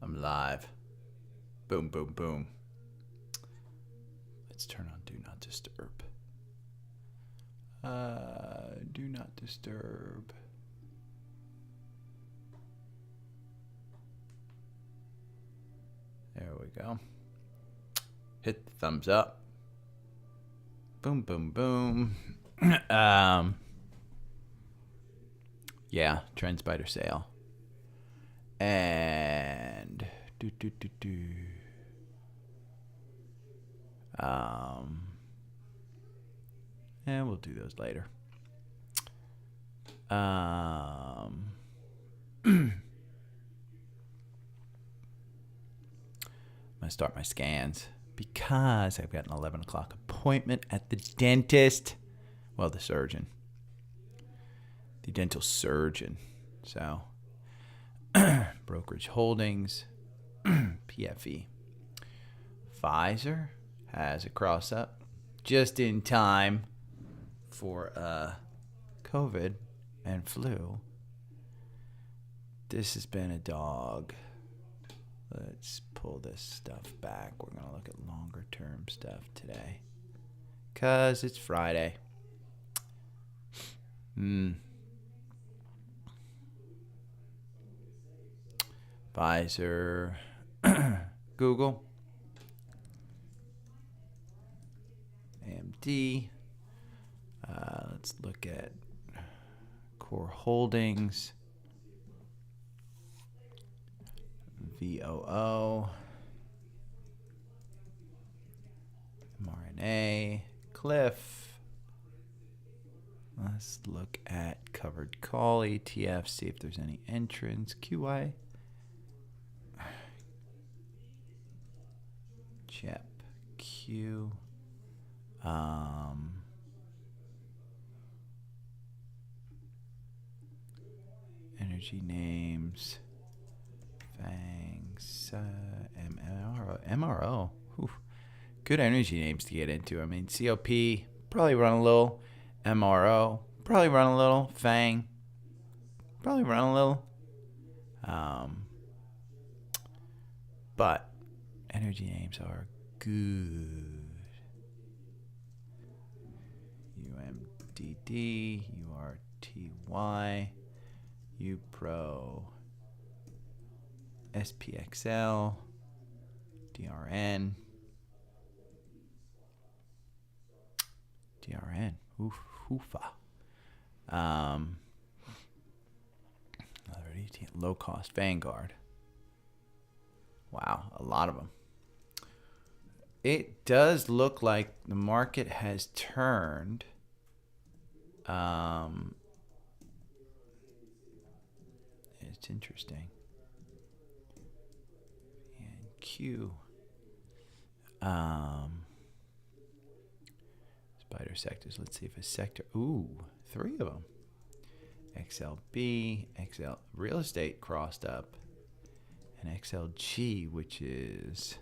I'm live. Boom, boom, boom. Let's turn on Do Not Disturb. Do Not Disturb. There we go. Hit the thumbs up. Boom, boom, boom. Yeah, Trend Spider sale. And and we'll do those later. I'm gonna start my scans because I've got an 11 o'clock appointment at the dentist. Well, the surgeon. The dental surgeon. So, brokerage holdings, PFE. Pfizer has a cross up just in time for COVID and flu. This has been a dog. Let's pull this stuff back. We're going to look at longer term stuff today because it's Friday. Pfizer, Google, AMD. Let's look at core holdings, VOO, mRNA, Cliff. Let's look at covered call ETF, see if there's any entrants. QI. Chep Q. Energy names. Fangs. MRO. Whew. Good energy names to get into. I mean, COP, probably run a little. MRO, probably run a little. Fang, probably run a little. But energy names are good. UMDD, URTY, UPRO, SPXL, DRN. Hoofa. Another ETF, low cost Vanguard. Wow, a lot of them. It does look like the market has turned. It's interesting. And Q. Spider sectors. Let's see if a sector. Ooh, 3 of them. XLB, XL real estate crossed up, and XLG, which is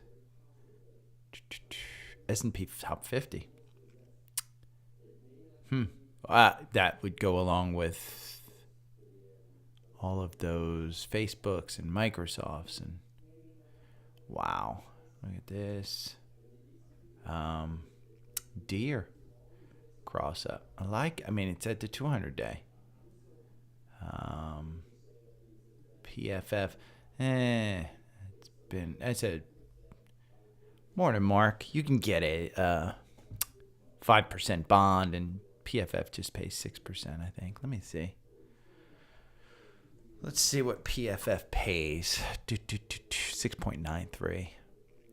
S&P top 50. That would go along with all of those Facebooks and Microsofts, and wow, look at this. Deer cross up. I mean, it's at the 200 day. PFF. It's a morning mark. You can get a 5% bond, and PFF just pays 6%, I think. Let me see. Let's see what PFF pays. 6.93.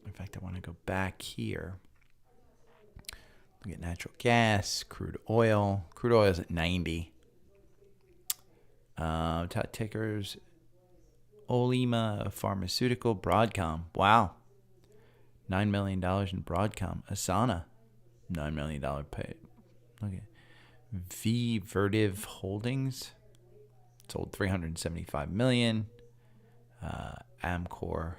In fact, I want to go back here. Look at natural gas, crude oil. Crude oil is at 90. Top tickers, Olema Pharmaceutical, Broadcom. Wow. $9 million in Broadcom. Asana, $9 million pay. Look at Vertiv Holdings. Sold $375 million. Amcor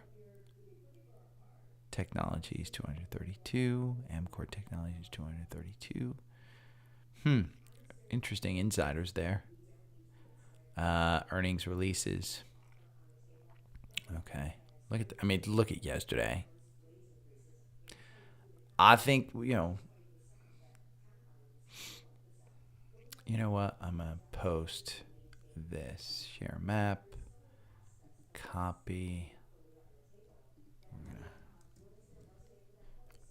Technologies, 232. Amcor Technologies, 232. Interesting insiders there. Earnings releases. Okay. Look at yesterday. I think, you know what? I'm going to post this. Share map. Copy.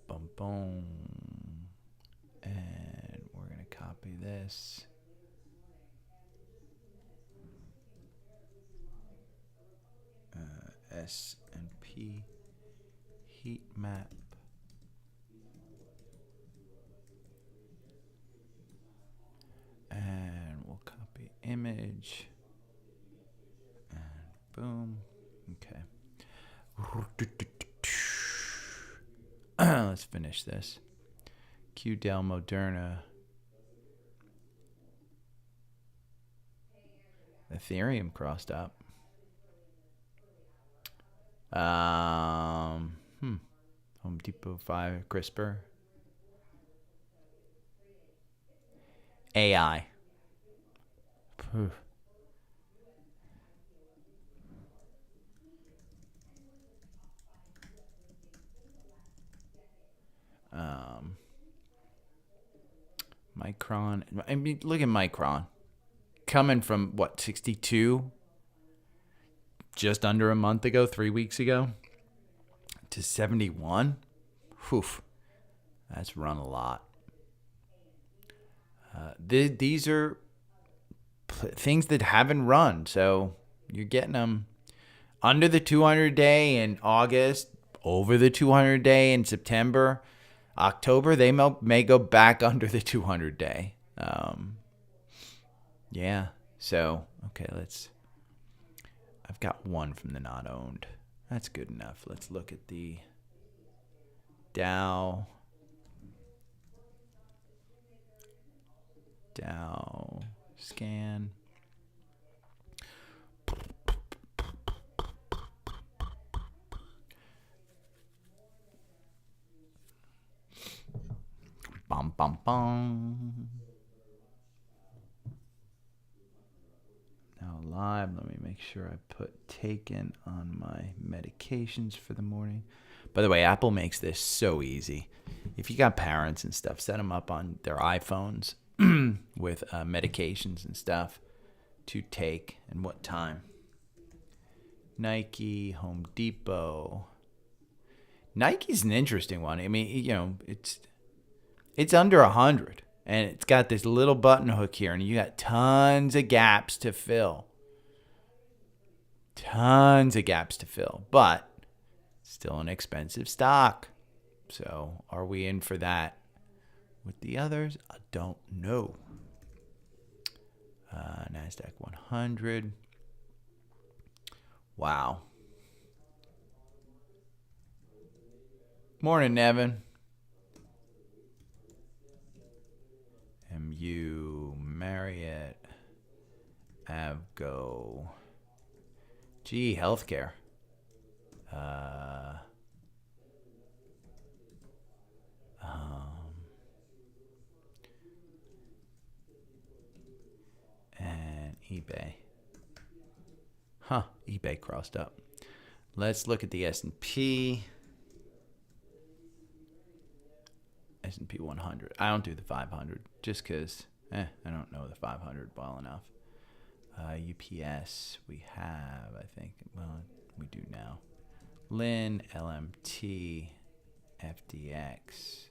Boom, boom. And we're going to copy this. S&P heat map. And we'll copy image. And boom. Okay. Let's finish this. QDEL Moderna. Ethereum crossed up. Home Depot 5, CRISPR. AI. Phew. Micron. I mean, look at Micron. Coming from, 62? Just under a month ago, 3 weeks ago, to 71. Whew. That's run a lot. These are things that haven't run. So you're getting them under the 200-day in August, over the 200-day in September. October, they may go back under the 200-day. Yeah. So, okay, I've got one from the not owned. That's good enough. Let's look at the Dow scan. Bum, bum, bum. Now live. Let me make sure I put taken on my medications for the morning. By the way, Apple makes this so easy. If you got parents and stuff, set them up on their iPhones with medications and stuff to take and what time. Nike, Home Depot. Nike's an interesting one. I mean, it's under 100, and it's got this little button hook here, and you got tons of gaps to fill. But still an expensive stock. So are we in for that? With the others, I don't know. NASDAQ 100. Wow. Morning, Nevin. MU, Marriott, Avgo, GE Healthcare. And eBay. eBay crossed up. Let's look at the S&P. S&P 100. I don't do the 500 just because I don't know the 500 well enough. UPS we have, I think. Well, we do now. Lin, LMT, FDX,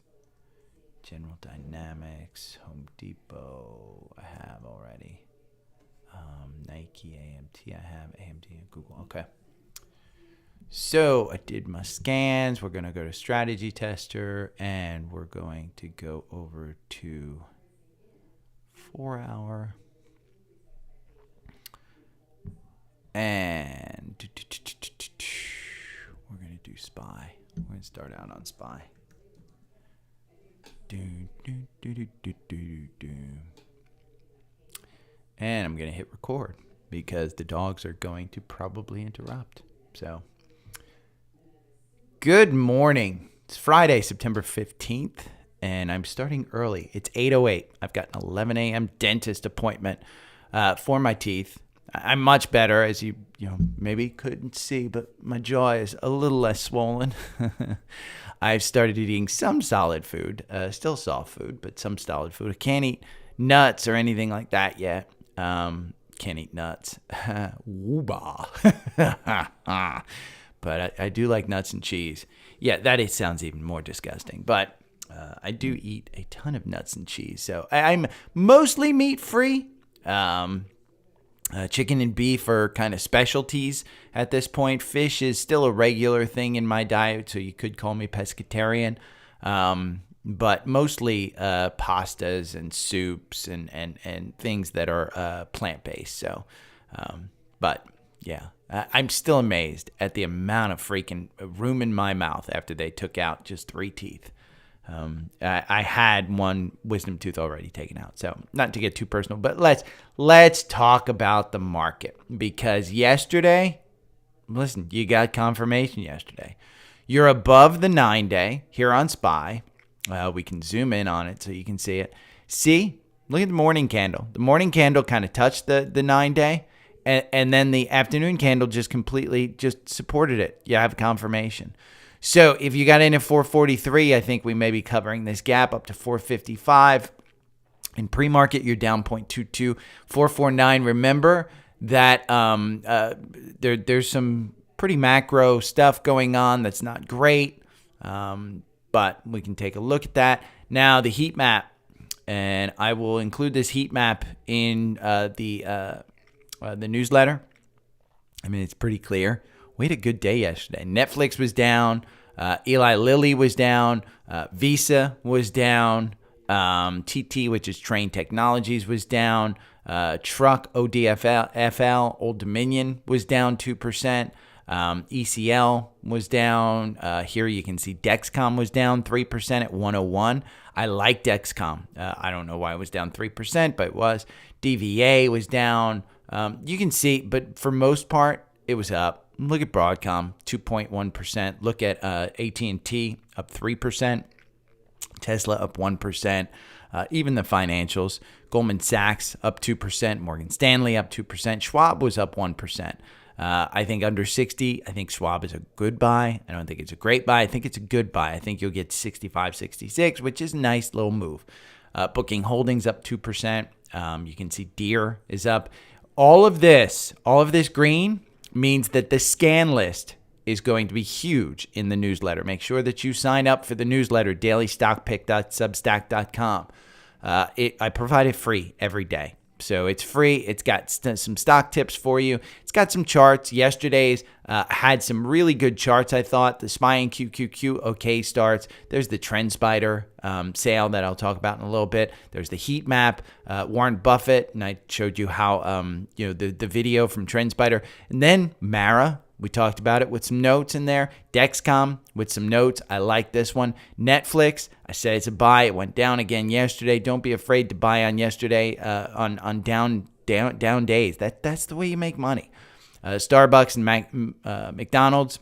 General Dynamics, Home Depot I have already. Nike, AMT I have, AMD and Google. Okay. So I did my scans. We're going to go to Strategy Tester, and we're going to go over to 4 hour. And we're going to do SPY. We're going to start out on SPY. And I'm going to hit record because the dogs are going to probably interrupt. So, good morning. It's Friday, September 15th, and I'm starting early. It's 8:08. I've got an 11 a.m. dentist appointment for my teeth. I'm much better, as you maybe couldn't see, but my jaw is a little less swollen. I've started eating some solid food, still soft food, but some solid food. I can't eat nuts or anything like that yet. Can't eat nuts. Woo-bah. But I do like nuts and cheese. Yeah, it sounds even more disgusting. But I do eat a ton of nuts and cheese. So I'm mostly meat-free. Chicken and beef are kind of specialties at this point. Fish is still a regular thing in my diet, so you could call me pescatarian. But mostly pastas and soups and things that are plant-based. So, but yeah, I'm still amazed at the amount of freaking room in my mouth after they took out just 3 teeth. I had one wisdom tooth already taken out, so not to get too personal, but let's talk about the market, because yesterday, listen, you got confirmation yesterday. You're above the 9-day here on SPY. We can zoom in on it so you can see it. See, look at the morning candle. The morning candle kind of touched the 9-day, and then the afternoon candle just completely just supported it. You have confirmation. So if you got in at 443, I think we may be covering this gap up to 455. In pre-market, you're down 0.22, 449. Remember that there's some pretty macro stuff going on that's not great, but we can take a look at that. Now, the heat map, and I will include this heat map in the newsletter. I mean, it's pretty clear. We had a good day yesterday. Netflix was down. Eli Lilly was down. Visa was down. TT, which is Train Technologies, was down. Truck, ODFL, Old Dominion, was down 2%. ECL was down. Here you can see Dexcom was down 3% at 101. I like Dexcom. I don't know why it was down 3%, but it was. DVA was down. You can see, but for most part, it was up. Look at Broadcom, 2.1%. Look at AT&T, up 3%. Tesla, up 1%. Even the financials, Goldman Sachs, up 2%. Morgan Stanley, up 2%. Schwab was up 1%. I think under 60, I think Schwab is a good buy. I don't think it's a great buy. I think it's a good buy. I think you'll get 65, 66, which is a nice little move. Booking Holdings, up 2%. You can see Deere is up. All of this green means that the scan list is going to be huge in the newsletter. Make sure that you sign up for the newsletter, dailystockpick.substack.com. I provide it free every day. So it's free. It's got some stock tips for you. It's got some charts. Yesterday's had some really good charts, I thought. The SPY and QQQ, okay starts. There's the TrendSpider sale that I'll talk about in a little bit. There's the heat map, Warren Buffett, and I showed you how, the video from TrendSpider. And then Mara, we talked about it with some notes in there. Dexcom with some notes. I like this one. Netflix, I said it's a buy. It went down again yesterday. Don't be afraid to buy on yesterday on down days. That's the way you make money. Starbucks and McDonald's.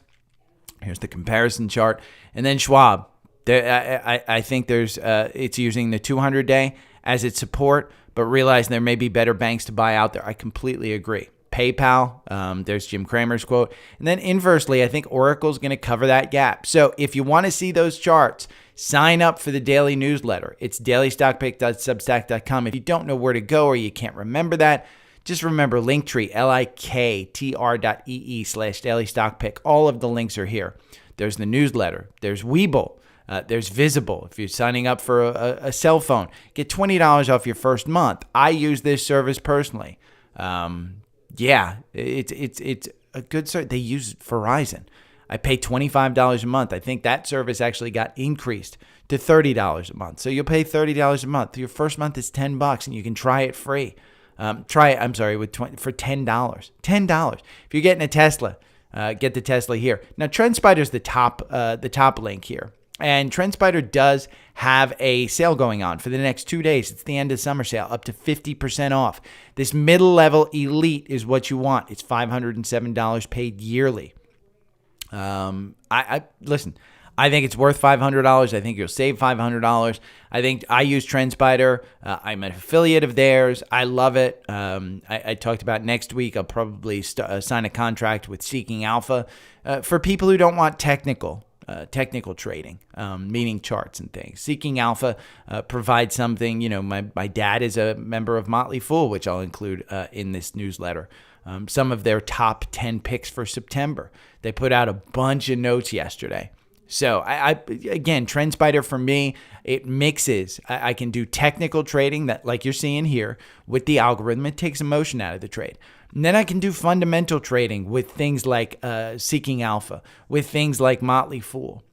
Here's the comparison chart. And then Schwab. I think it's using the 200-day as its support, but realize there may be better banks to buy out there. I completely agree. PayPal, there's Jim Cramer's quote. And then inversely, I think Oracle's going to cover that gap. So if you want to see those charts, sign up for the daily newsletter. It's dailystockpick.substack.com. If you don't know where to go or you can't remember that, just remember Linktree, liktr.ee/dailystockpick. All of the links are here. There's the newsletter. There's Webull. There's Visible. If you're signing up for a cell phone, get $20 off your first month. I use this service personally. Yeah, it's a good service. They use Verizon. I pay $25 a month. I think that service actually got increased to $30 a month. So you'll pay $30 a month. Your first month is $10, and you can try it free. For $10. $10. If you're getting a Tesla, get the Tesla here. Now, TrendSpider's the top link here. And TrendSpider does have a sale going on for the next 2 days. It's the end of summer sale, up to 50% off. This middle-level elite is what you want. It's $507 paid yearly. Listen, I think it's worth $500. I think you'll save $500. I think I use TrendSpider. I'm an affiliate of theirs. I love it. I talked about next week. I'll probably sign a contract with Seeking Alpha for people who don't want technical trading, meaning charts and things. Seeking Alpha provides something. My dad is a member of Motley Fool, which I'll include in this newsletter. Some of their top 10 picks for September. They put out a bunch of notes yesterday. So again, TrendSpider for me, it mixes. I can do technical trading that, like you're seeing here, with the algorithm. It takes emotion out of the trade. And then I can do fundamental trading with things like Seeking Alpha, with things like Motley Fool,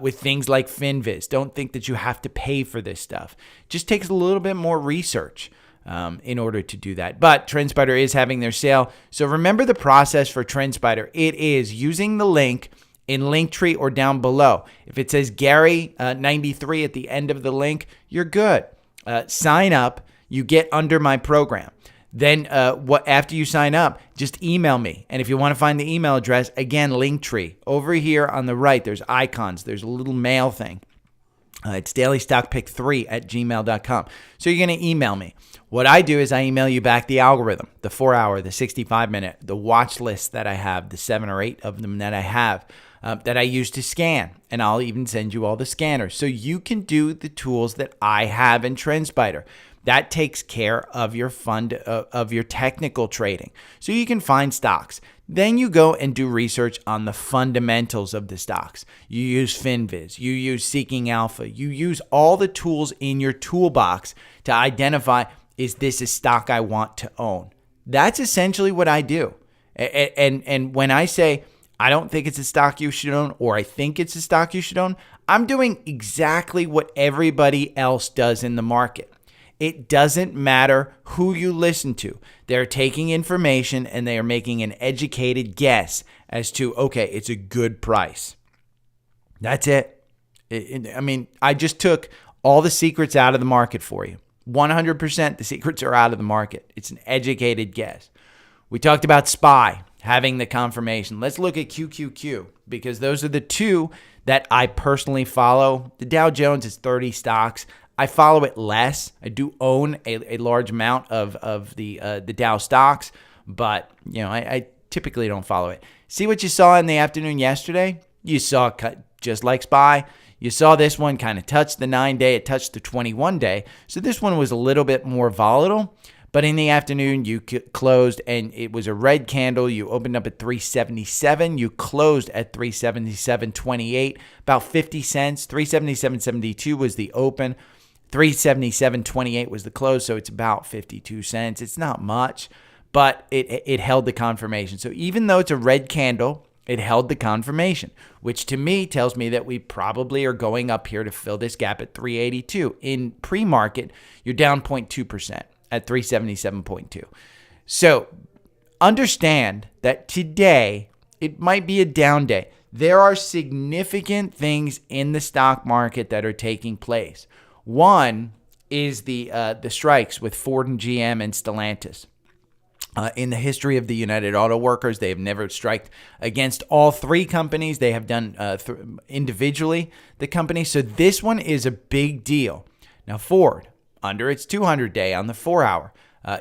with things like FinViz. Don't think that you have to pay for this stuff. It just takes a little bit more research in order to do that. But TrendSpider is having their sale. So remember the process for TrendSpider. It is using the link in Linktree or down below. If it says Gary 93 at the end of the link, you're good. Sign up. You get under my program. Then after you sign up, just email me. And if you want to find the email address, again, Linktree. Over here on the right, there's icons. There's a little mail thing. It's dailystockpick3@gmail.com. So you're going to email me. What I do is I email you back the algorithm, the 4-hour, the 65-minute, the watch list that I have, the 7 or 8 of them that I have, that I use to scan. And I'll even send you all the scanners. So you can do the tools that I have in TrendSpider. That takes care of your of your technical trading. So you can find stocks. Then you go and do research on the fundamentals of the stocks. You use FinViz. You use Seeking Alpha. You use all the tools in your toolbox to identify, is this a stock I want to own? That's essentially what I do. And when I say, I don't think it's a stock you should own, or I think it's a stock you should own, I'm doing exactly what everybody else does in the market. It doesn't matter who you listen to. They're taking information and they are making an educated guess as to, okay, it's a good price. That's it. I just took all the secrets out of the market for you. 100% the secrets are out of the market. It's an educated guess. We talked about SPY having the confirmation. Let's look at QQQ because those are the two that I personally follow. The Dow Jones is 30 stocks. I follow it less. I do own a large amount of the Dow stocks, but I typically don't follow it. See what you saw in the afternoon yesterday? You saw just like SPY. You saw this one kind of touch the 9-day. It touched the 21-day. So this one was a little bit more volatile. But in the afternoon, you closed and it was a red candle. You opened up at 377. You closed at 377.28, about 50 cents. 377.72 was the open. 377.28 was the close, so it's about 52 cents. It's not much, but it held the confirmation. So even though it's a red candle, it held the confirmation, which to me tells me that we probably are going up here to fill this gap at 382. In pre-market, you're down 0.2% at 377.2. So understand that today, it might be a down day. There are significant things in the stock market that are taking place. One is the strikes with Ford and GM and Stellantis. In the history of the United Auto Workers, they have never striked against all three companies. They have done individually the companies. So this one is a big deal. Now, Ford, under its 200-day on the 4-hour,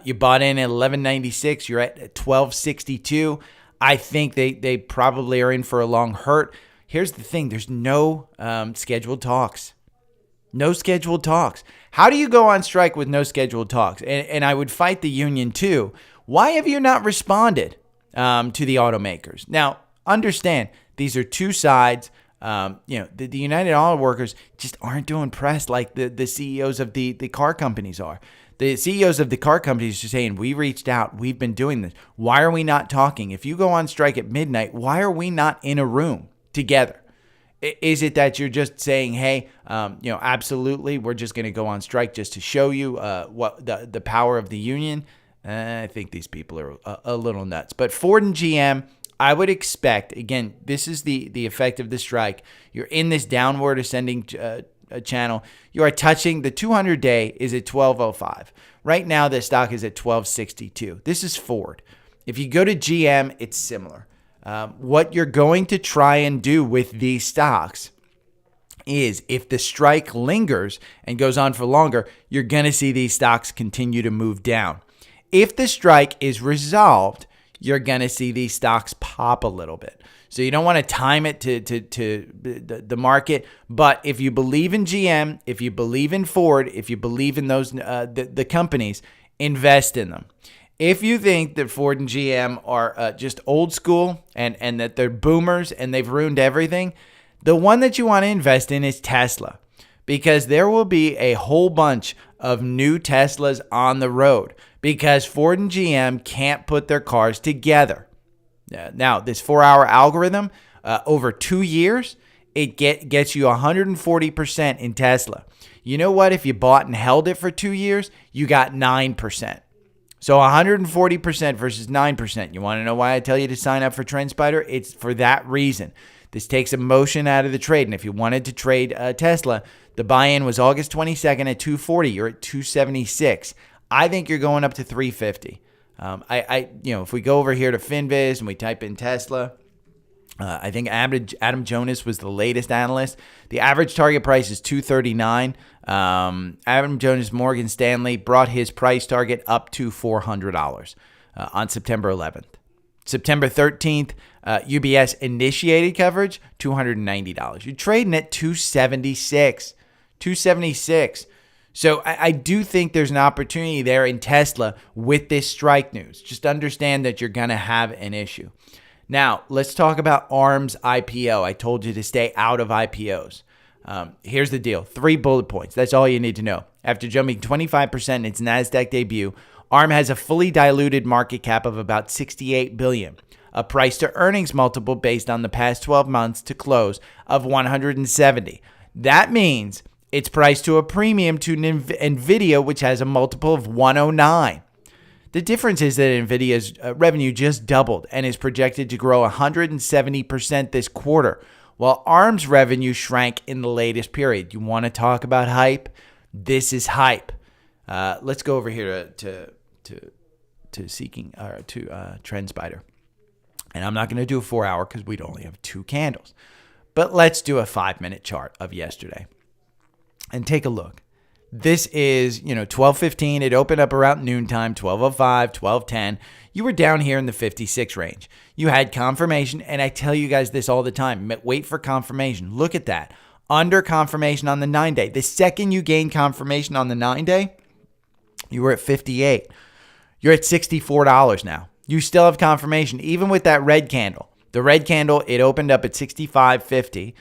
you bought in at 1196. You're at 1262. I think they probably are in for a long hurt. Here's the thing. There's no scheduled talks. No scheduled talks. How do you go on strike with no scheduled talks? And I would fight the union too. Why have you not responded to the automakers? Now, understand, these are two sides. The United Auto Workers just aren't doing press like the CEOs of the car companies are. The CEOs of the car companies are saying, we reached out. We've been doing this. Why are we not talking? If you go on strike at midnight, why are we not in a room together? Is it that you're just saying, hey, absolutely, we're just going to go on strike just to show you what the power of the union? I think these people are a little nuts. But Ford and GM, I would expect, again, this is the effect of the strike. You're in this downward ascending channel. You are touching the 200-day is at 1205. Right now, the stock is at 1262. This is Ford. If you go to GM, it's similar. What you're going to try and do with these stocks is if the strike lingers and goes on for longer, you're going to see these stocks continue to move down. If the strike is resolved, you're going to see these stocks pop a little bit. So you don't want to time it to the market. But if you believe in GM, if you believe in Ford, if you believe in those the companies, invest in them. If you think that Ford and GM are just old school and that they're boomers and they've ruined everything, the one that you want to invest in is Tesla, because there will be a whole bunch of new Teslas on the road because Ford and GM can't put their cars together. Now, this 4-hour algorithm, over 2 years, it gets you 140% in Tesla. You know what? If you bought and held it for 2 years, you got 9%. So 140% versus 9%. You want to know why I tell you to sign up for TrendSpider? It's for that reason. This takes emotion out of the trade. And if you wanted to trade Tesla, the buy-in was August 22nd at 240. You're at 276. I think you're going up to 350. If we go over here to FinViz and we type in Tesla, I think Adam Jonas was the latest analyst. The average target price is 239. Adam Jonas Morgan Stanley brought his price target up to $400 on September 11th. September 13th, UBS initiated coverage, $290. You're trading at 276. 276. So I do think there's an opportunity there in Tesla with this strike news. Just understand that you're going to have an issue. Now, let's talk about ARM's IPO. I told you to stay out of IPOs. Here's the deal. 3 bullet points. That's all you need to know. After jumping 25% in its NASDAQ debut, ARM has a fully diluted market cap of about $68 billion, a price to earnings multiple based on the past 12 months to close of 170. That means it's priced to a premium to NVIDIA, which has a multiple of 109. The difference is that NVIDIA's revenue just doubled and is projected to grow 170% this quarter, while ARM's revenue shrank in the latest period. You want to talk about hype? This is hype. Let's go over here to TrendSpider. And I'm not going to do a 4-hour because we'd only have 2 candles. But let's do a 5-minute chart of yesterday. And take a look. This is, 12:15. It opened up around noontime, 12:05, 12:10. You were down here in the 56 range. You had confirmation, and I tell you guys this all the time. Wait for confirmation. Look at that. Under confirmation on the 9-day. The second you gain confirmation on the 9-day, you were at 58. You're at $64 now. You still have confirmation, even with that red candle. The red candle, it opened up at 65.50.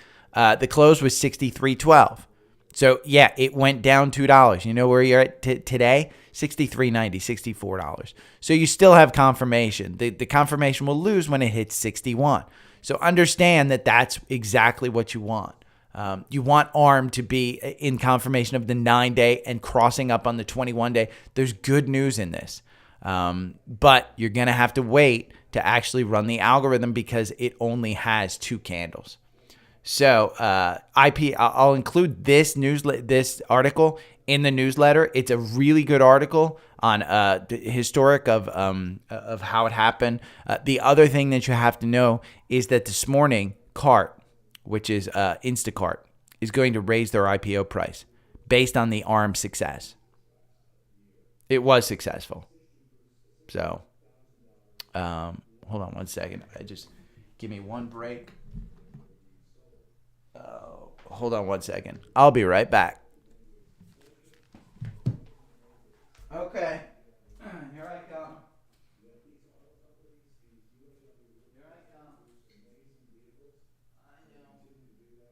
The close was 63.12. So, yeah, it went down $2. You know where you're at today? $63.90, $64. So you still have confirmation. The confirmation will lose when it hits 61. So understand that that's exactly what you want. You want ARM to be in confirmation of the 9-day and crossing up on the 21-day. There's good news in this. But you're going to have to wait to actually run the algorithm because it only has 2 candles. So I'll include this article in the newsletter. It's a really good article on the historic of how it happened. The other thing that you have to know is that this morning, Cart, which is Instacart, is going to raise their IPO price based on the ARM success. It was successful. So hold on one second. Give me one break. Hold on one second. I'll be right back. Okay. Here I come. Here I come. I know. Here I come.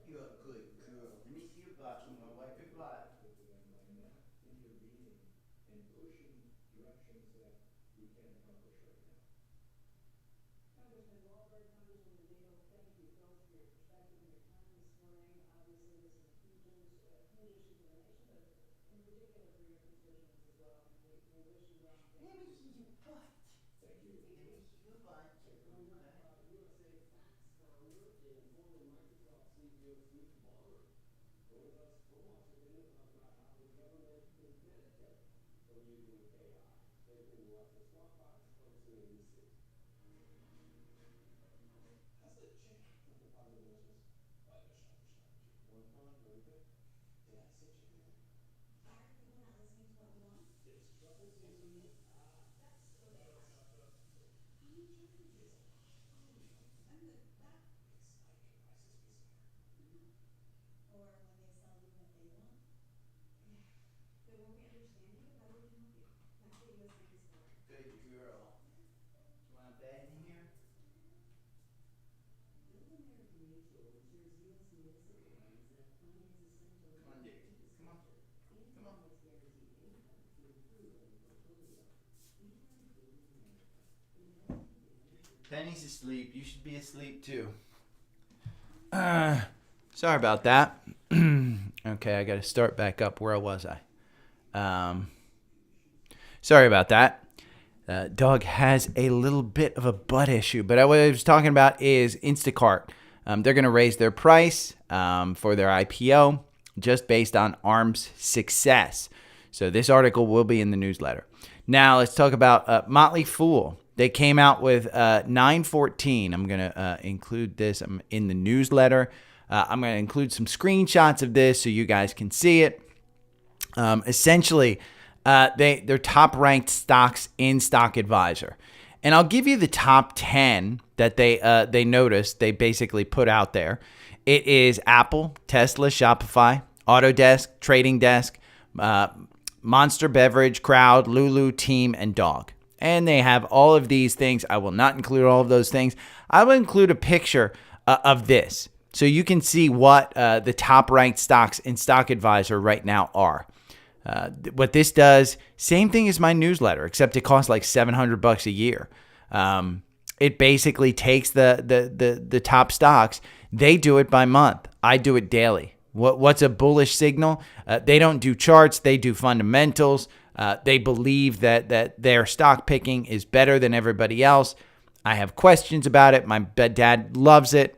You're a good girl. Let me see your butt. I'm gonna wipe your butt. Let me see your butt. Let me see your butt. Good girl. You want a bed in here? Come on, Dick. Come on. Come on. Penny's asleep. You should be asleep too. Sorry about that. Okay, I got to start back up. Where was I? Sorry about that. Dog has a little bit of a butt issue, but what I was talking about is Instacart. They're going to raise their price for their IPO just based on ARM's success. So this article will be in the newsletter. Now let's talk about Motley Fool. They came out with 914. I'm going to include this in the newsletter. I'm going to include some screenshots of this so you guys can see it. Essentially, they're top-ranked stocks in Stock Advisor. And I'll give you the top 10 that they noticed, they basically put out there. It is Apple, Tesla, Shopify, Autodesk, Trading Desk, Monster Beverage, Crowd, Lulu, Team, and Dog. And they have all of these things. I will not include all of those things. I will include a picture of this so you can see what the top-ranked stocks in Stock Advisor right now are. What this does, same thing as my newsletter, except it costs like $700 a year. It basically takes the top stocks. They do it by month. I do it daily. What's a bullish signal? They don't do charts. They do fundamentals. They believe that their stock picking is better than everybody else. I have questions about it. My dad loves it.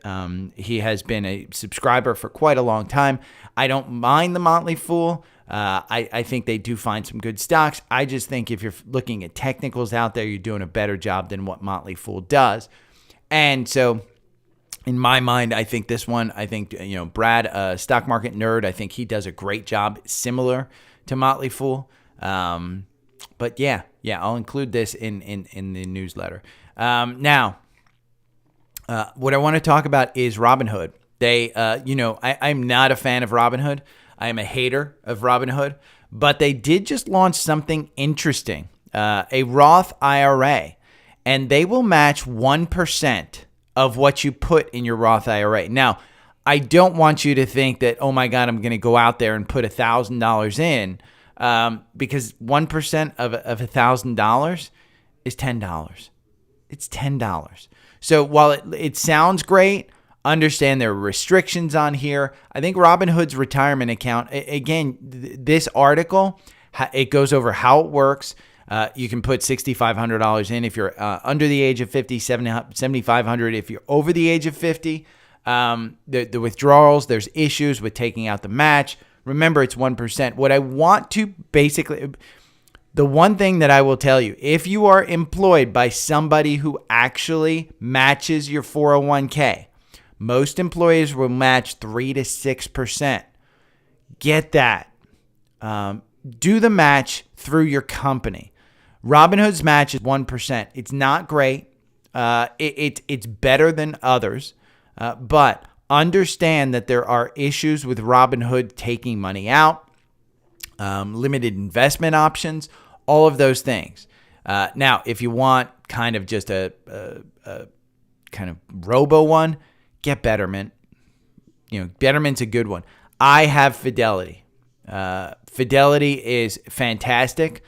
He has been a subscriber for quite a long time. I don't mind the Motley Fool. I think they do find some good stocks. I just think if you're looking at technicals out there, you're doing a better job than what Motley Fool does. And so in my mind, I think this one, Brad, stock market nerd, I think he does a great job similar to Motley Fool. But yeah, I'll include this in the newsletter. Now, what I want to talk about is RobinHood. I'm not a fan of RobinHood. I am a hater of RobinHood, but they did just launch something interesting, a Roth IRA, and they will match 1% of what you put in your Roth IRA. Now, I don't want you to think that, oh my God, I'm going to go out there and put $1,000 in, because 1% of $1,000 is $10. It's $10. So while it sounds great, understand there are restrictions on here. I think Robinhood's retirement account, again, this article, it goes over how it works. You can put $6,500 in if you're under the age of 50, $7,500 if you're over the age of 50. The withdrawals, there's issues with taking out the match. Remember, it's 1%. What I want to basically, the one thing that I will tell you, if you are employed by somebody who actually matches your 401k, most employers will match 3 to 6%. Get that. Do the match through your company. Robinhood's match is 1%. It's not great. It's better than others. But understand that there are issues with Robinhood taking money out, limited investment options, all of those things. Now, if you want kind of just a kind of robo one, get Betterment. Betterment's a good one. I have Fidelity. Fidelity is fantastic.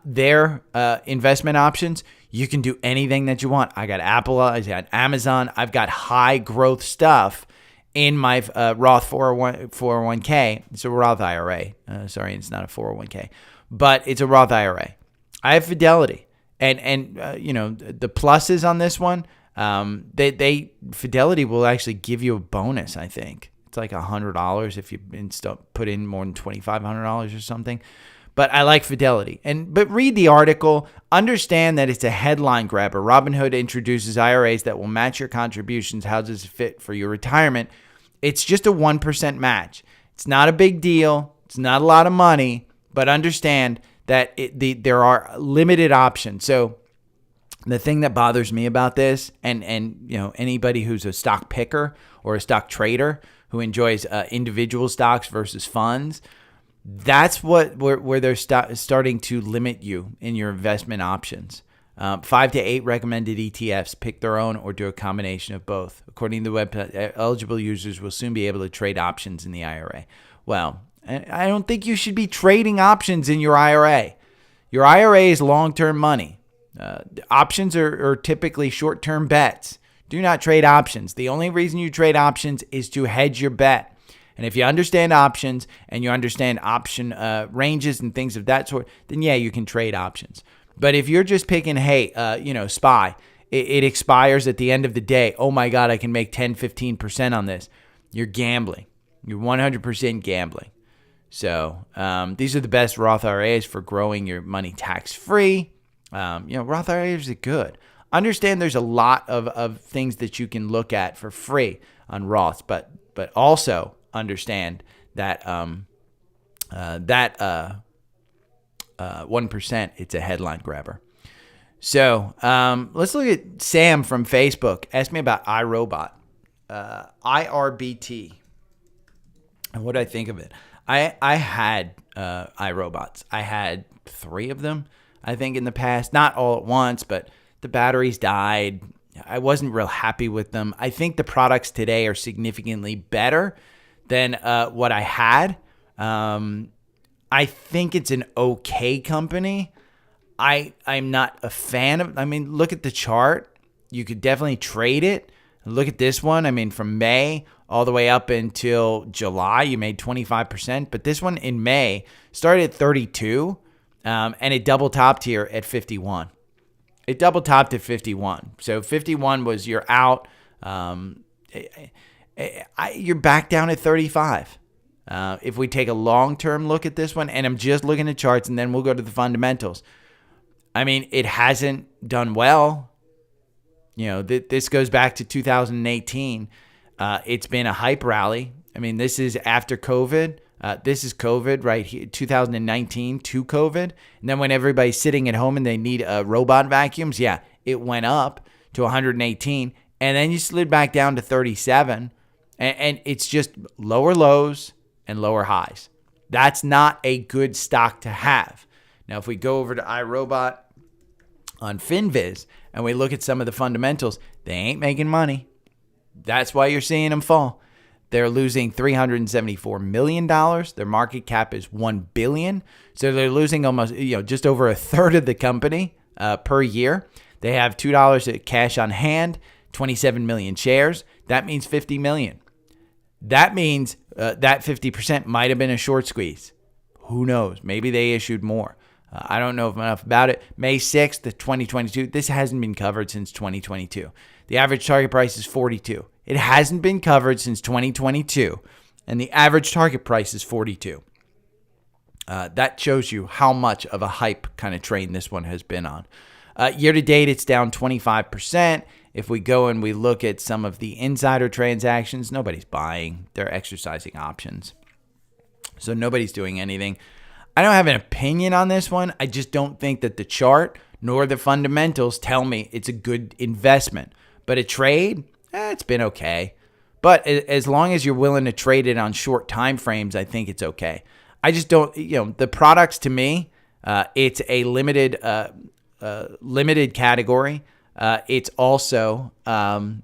Their investment options, you can do anything that you want. I got Apple, I got Amazon, I've got high growth stuff in my Roth 401k. It's a Roth IRA. Sorry, it's not a 401k, but it's a Roth IRA. I have Fidelity, and the pluses on this one. Fidelity will actually give you a bonus. I think it's like $100 if you put in more than $2,500 or something. But I like Fidelity. But read the article. Understand that it's a headline grabber. Robinhood introduces IRAs that will match your contributions. How does it fit for your retirement? It's just a 1% match. It's not a big deal. It's not a lot of money. But understand that there are limited options. So the thing that bothers me about this, and anybody who's a stock picker or a stock trader who enjoys individual stocks versus funds, that's where they're starting to limit you in your investment options. 5 to 8 recommended ETFs. Pick their own or do a combination of both. According to the website, eligible users will soon be able to trade options in the IRA. Well, I don't think you should be trading options in your IRA. Your IRA is long-term money. Options are typically short-term bets. Do not trade options. The only reason you trade options is to hedge your bet. And if you understand options and you understand option ranges and things of that sort, then yeah, you can trade options. But if you're just picking, hey, SPY, it expires at the end of the day. Oh my God, I can make 10, 15% on this. You're gambling. You're 100% gambling. So these are the best Roth IRAs for growing your money tax-free. Roth IRAs are good. Understand there's a lot of things that you can look at for free on Roths, but also understand that 1%, it's a headline grabber. So let's look at Sam from Facebook. Asked me about iRobot, IRBT, and what I think of it. I had iRobots. I had 3 of them, I think, in the past. Not all at once, but the batteries died. I wasn't real happy with them. I think the products today are significantly better than what I had. I think it's an okay company. I'm not a fan of. Look at the chart. You could definitely trade it. Look at this one. From May all the way up until July, you made 25%. But this one in May started at 32, and it double topped here at 51. It double topped at 51. So 51 was you're out. You're back down at 35. If we take a long-term look at this one, and I'm just looking at charts, and then we'll go to the fundamentals. It hasn't done well. This goes back to 2018. It's been a hype rally. This is after COVID. This is COVID right here, 2019 to COVID. And then when everybody's sitting at home and they need robot vacuums, yeah, it went up to 118. And then you slid back down to 37. And it's just lower lows and lower highs. That's not a good stock to have. Now, if we go over to iRobot on FinViz and we look at some of the fundamentals, they ain't making money. That's why you're seeing them fall. They're losing $374 million. Their market cap is $1 billion. So they're losing almost, just over a third of the company per year. They have $2 at cash on hand, 27 million shares. That means 50 million. That means that 50% might have been a short squeeze. Who knows? Maybe they issued more. I don't know enough about it. May 6th, 2022. This hasn't been covered since 2022. The average target price is 42. It hasn't been covered since 2022, and the average target price is 42. That shows you how much of a hype kind of train this one has been on. Year to date, it's down 25%. If we go and we look at some of the insider transactions, nobody's buying. They're exercising options. So nobody's doing anything. I don't have an opinion on this one. I just don't think that the chart nor the fundamentals tell me it's a good investment. But a trade, it's been okay. But as long as you're willing to trade it on short time frames, I think it's okay. I just don't, the products to me, it's a limited category. It's also got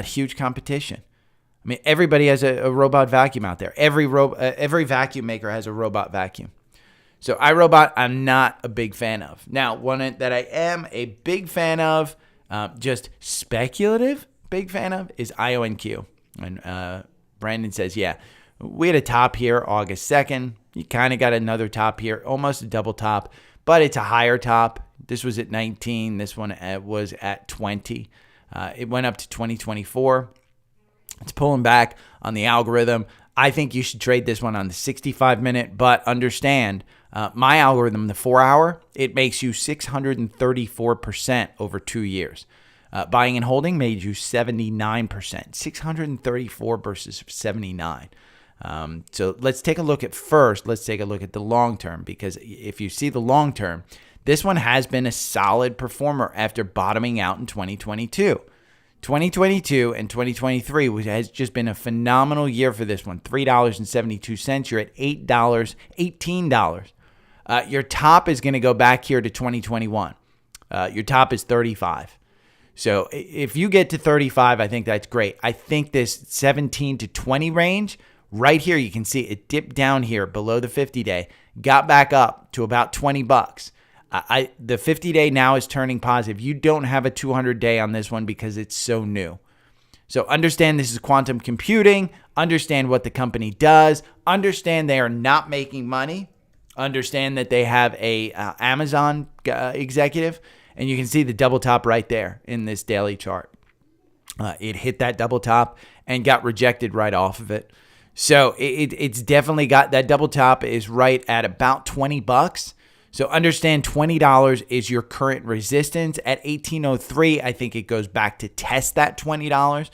huge competition. I mean, everybody has a robot vacuum out there. Every vacuum maker has a robot vacuum. So iRobot, I'm not a big fan of. Now, one that I am a big fan of, just speculative big fan of, is IONQ. And Brandon says, yeah, we had a top here August 2nd. You kind of got another top here, almost a double top, but it's a higher top. This was at 19. This one was at 20. It went up to 2024. It's pulling back on the algorithm. I think you should trade this one on the 65-minute, but understand my algorithm, the 4-hour, it makes you 634% over 2 years. Buying and holding made you 79%, 634 versus 79. So let's take a look at the long term, because if you see the long term, this one has been a solid performer after bottoming out in 2022. 2022 and 2023 has just been a phenomenal year for this one. $3.72. You're at $18. Your top is going to go back here to 2021. Your top is 35. So if you get to 35, I think that's great. I think this 17 to 20 range right here, you can see it dipped down here below the 50-day, got back up to about $20. The 50-day now is turning positive. You don't have a 200-day on this one because it's so new. So understand this is quantum computing. Understand what the company does. Understand they are not making money. Understand that they have a Amazon executive, and you can see the double top right there in this daily chart. It hit that double top and got rejected right off of it. So it's definitely got that double top is right at about $20. So understand $20 is your current resistance. At 1803, I think it goes back to test that $20.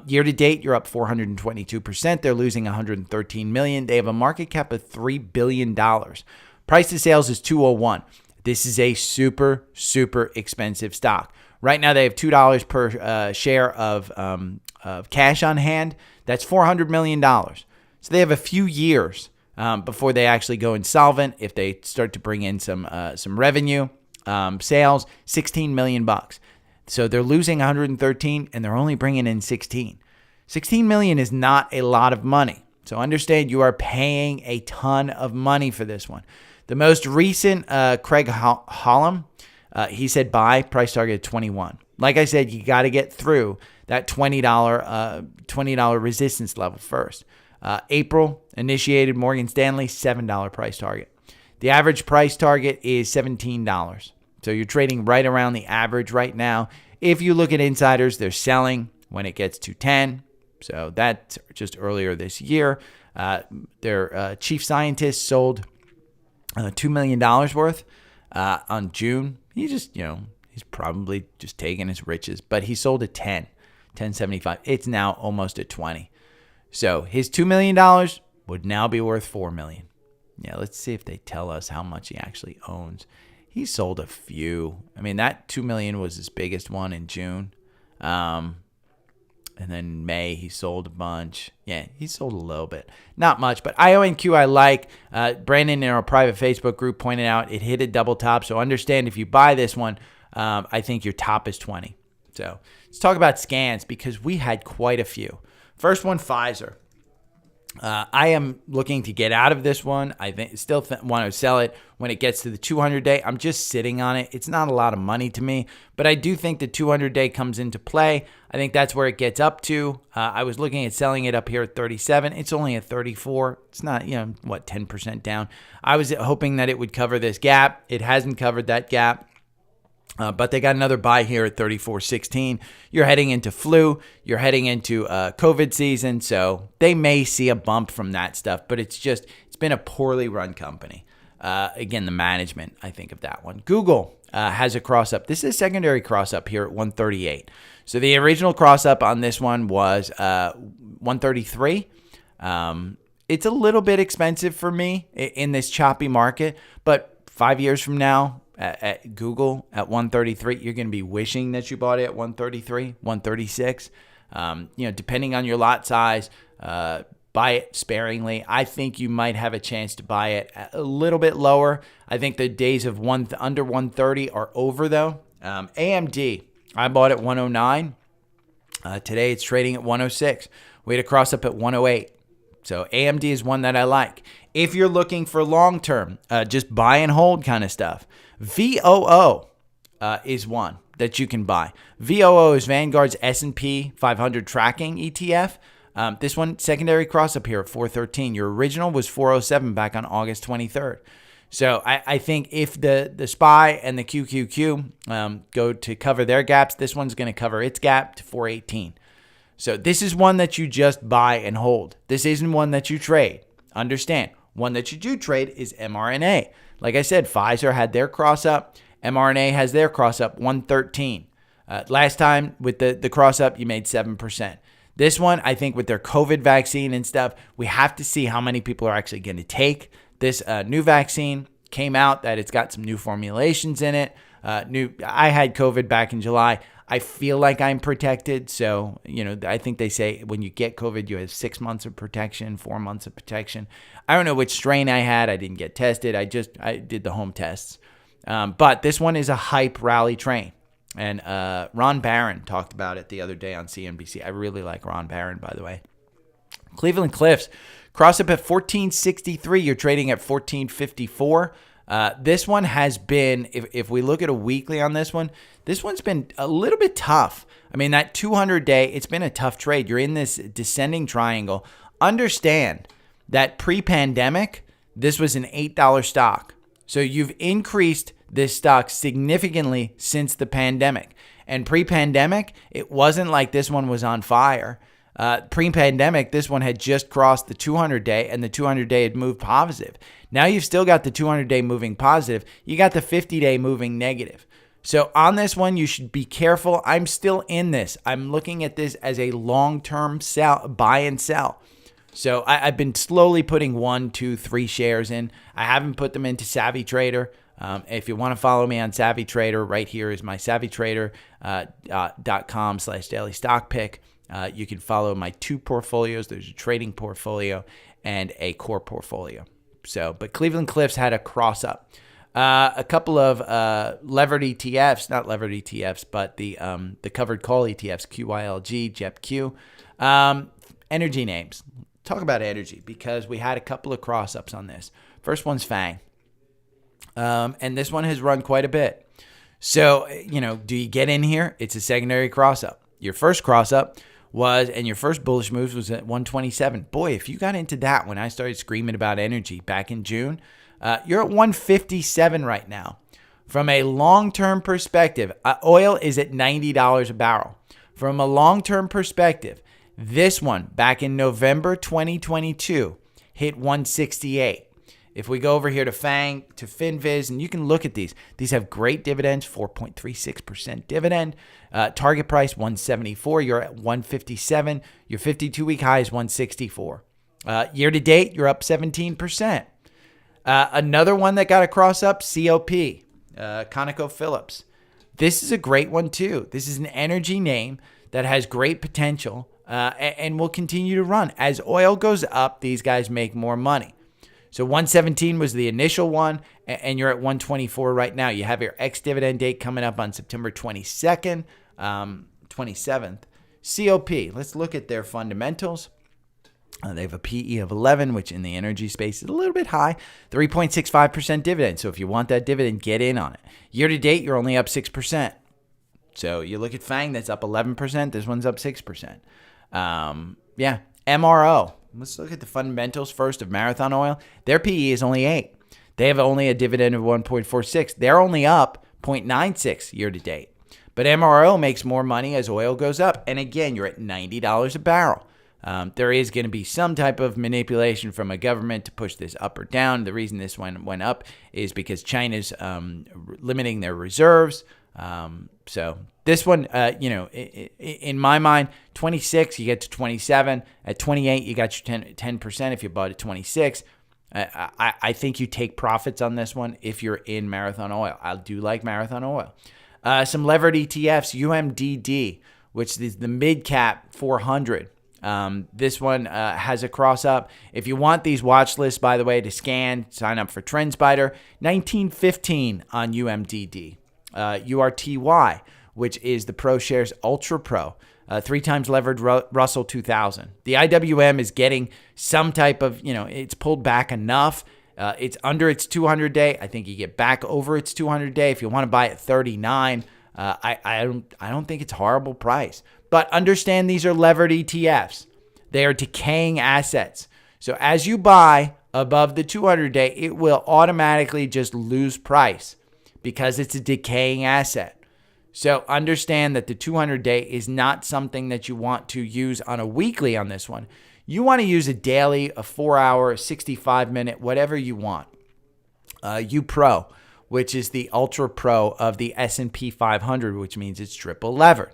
Year to date, you're up 422%. They're losing $113 million. They have a market cap of $3 billion. Price to sales is 201. This is a super, super expensive stock. Right now, they have $2 per share of cash on hand. That's $400 million. So they have a few years before they actually go insolvent. If they start to bring in some revenue, sales, $16 million. So they're losing 113 and they're only bringing in 16. 16 million is not a lot of money. So understand you are paying a ton of money for this one. The most recent Craig Hollum, he said buy, price target 21. Like I said, you got to get through that $20 resistance level first. April initiated Morgan Stanley, $7 price target. The average price target is $17. So you're trading right around the average right now. If you look at insiders, they're selling when it gets to 10. So that's just earlier this year. Their chief scientist sold $2 million worth on June. He's probably just taking his riches, but he sold at 10.75. It's now almost at 20. So his $2 million would now be worth $4 million. Yeah, let's see if they tell us how much he actually owns. He sold a few. I mean, that $2 million was his biggest one in June. And then in May, he sold a bunch. Yeah, he sold a little bit. Not much, but IONQ I like. Brandon in our private Facebook group pointed out it hit a double top. So understand if you buy this one, I think your top is 20. So let's talk about scans because we had quite a few. First one, Pfizer. I am looking to get out of this one. I want to sell it when it gets to the 200-day. I'm just sitting on it. It's not a lot of money to me, but I do think the 200-day comes into play. I think that's where it gets up to. I was looking at selling it up here at 37. It's only at 34. It's not, 10% down. I was hoping that it would cover this gap. It hasn't covered that gap. But they got another buy here at 34.16. You're heading into flu. You're heading into COVID season. So they may see a bump from that stuff. But it's been a poorly run company. Again, the management, I think, of that one. Google has a cross up. This is a secondary cross up here at 138. So the original cross up on this one was 133. It's a little bit expensive for me in this choppy market. But 5 years from now, at Google at 133, you're going to be wishing that you bought it at 133, 136. Depending on your lot size, buy it sparingly. I think you might have a chance to buy it a little bit lower. I think the days of under 130 are over though. AMD, I bought at 109. Today it's trading at 106. We had a cross up at 108. So AMD is one that I like. If you're looking for long-term, just buy and hold kind of stuff, VOO is one that you can buy. VOO is Vanguard's S&P 500 tracking ETF. This one, secondary cross up here at 413. Your original was 407 back on August 23rd. So I think if the SPY and the QQQ go to cover their gaps, this one's going to cover its gap to 418. So this is one that you just buy and hold. This isn't one that you trade. Understand, one that you do trade is mRNA. Like I said, Pfizer had their cross up. mRNA has their cross up 113. Last time with the cross up, you made 7%. This one, I think with their COVID vaccine and stuff, we have to see how many people are actually going to take this new vaccine. Came out that it's got some new formulations in it. I had COVID back in July. I feel like I'm protected. So, I think they say when you get COVID, you have 6 months of protection, 4 months of protection. I don't know which strain I had. I didn't get tested. I did the home tests. But this one is a hype rally train. And Ron Barron talked about it the other day on CNBC. I really like Ron Barron, by the way. Cleveland Cliffs, cross up at 1463. You're trading at 1454. This one has been, if we look at a weekly on this one's been a little bit tough. I mean, that 200-day, it's been a tough trade. You're in this descending triangle. Understand that pre-pandemic, this was an $8 stock. So you've increased this stock significantly since the pandemic. And pre-pandemic, it wasn't like this one was on fire. Pre-pandemic, this one had just crossed the 200-day, and the 200-day had moved positive. Now you've still got the 200-day moving positive. You got the 50-day moving negative. So on this one, you should be careful. I'm still in this. I'm looking at this as a long-term buy and sell. So I've been slowly putting 1, 2, 3 shares in. I haven't put them into Savvy Trader. If you want to follow me on Savvy Trader, right here is my savvytrader.com/daily stock pick. You can follow my 2 portfolios. There's a trading portfolio and a core portfolio. But Cleveland Cliffs had a cross up. A couple of levered ETFs, not levered ETFs, but the covered call ETFs, QYLG, JEPQ. Energy names. Talk about energy because we had a couple of cross ups on this. First one's FANG. And this one has run quite a bit. So, do you get in here? It's a secondary cross up. Your first cross up and your first bullish moves was at 127. Boy, if you got into that when I started screaming about energy back in June, you're at 157 right now. From a long-term perspective, oil is at $90 a barrel. From a long-term perspective, this one back in November 2022 hit 168. If we go over here to FANG, to FinViz, and you can look at these have great dividends, 4.36% dividend. Target price 174. You're at 157. Your 52-week high is 164. Year to date, you're up 17%. Another one that got a cross up, COP, ConocoPhillips. This is a great one too. This is an energy name that has great potential and will continue to run. As oil goes up, these guys make more money. So 117 was the initial one, and you're at 124 right now. You have your ex-dividend date coming up on September 27th. COP, let's look at their fundamentals. They have a PE of 11, which in the energy space is a little bit high, 3.65% dividend. So if you want that dividend, get in on it. Year to date, you're only up 6%. So you look at FANG, that's up 11%. This one's up 6%. MRO. Let's look at the fundamentals first of Marathon Oil. Their PE is only 8. They have only a dividend of 1.46. They're only up 0.96 year to date. But MRO makes more money as oil goes up. And again, you're at $90 a barrel. There is going to be some type of manipulation from a government to push this up or down. The reason this one went up is because China's limiting their reserves. So this one, in my mind, 26, you get to 27. At 28, you got your 10% if you bought at 26. I think you take profits on this one if you're in Marathon Oil. I do like Marathon Oil. Some levered ETFs, UMDD, which is the mid-cap 400. This one has a cross-up. If you want these watch lists, by the way, to scan, sign up for TrendSpider. 1915 on UMDD. URTY, which is the ProShares Ultra Pro. 3 times levered Russell 2000. The IWM is getting some type of, it's pulled back enough. It's under its 200-day. I think you get back over its 200-day. If you want to buy at 39, I don't think it's a horrible price. But understand these are levered ETFs. They are decaying assets. So as you buy above the 200-day, it will automatically just lose price because it's a decaying asset. So understand that the 200-day is not something that you want to use on a weekly on this one. You want to use a daily, a 4-hour, 65-minute, whatever you want. UPRO, which is the Ultra Pro of the S&P 500, which means it's triple levered.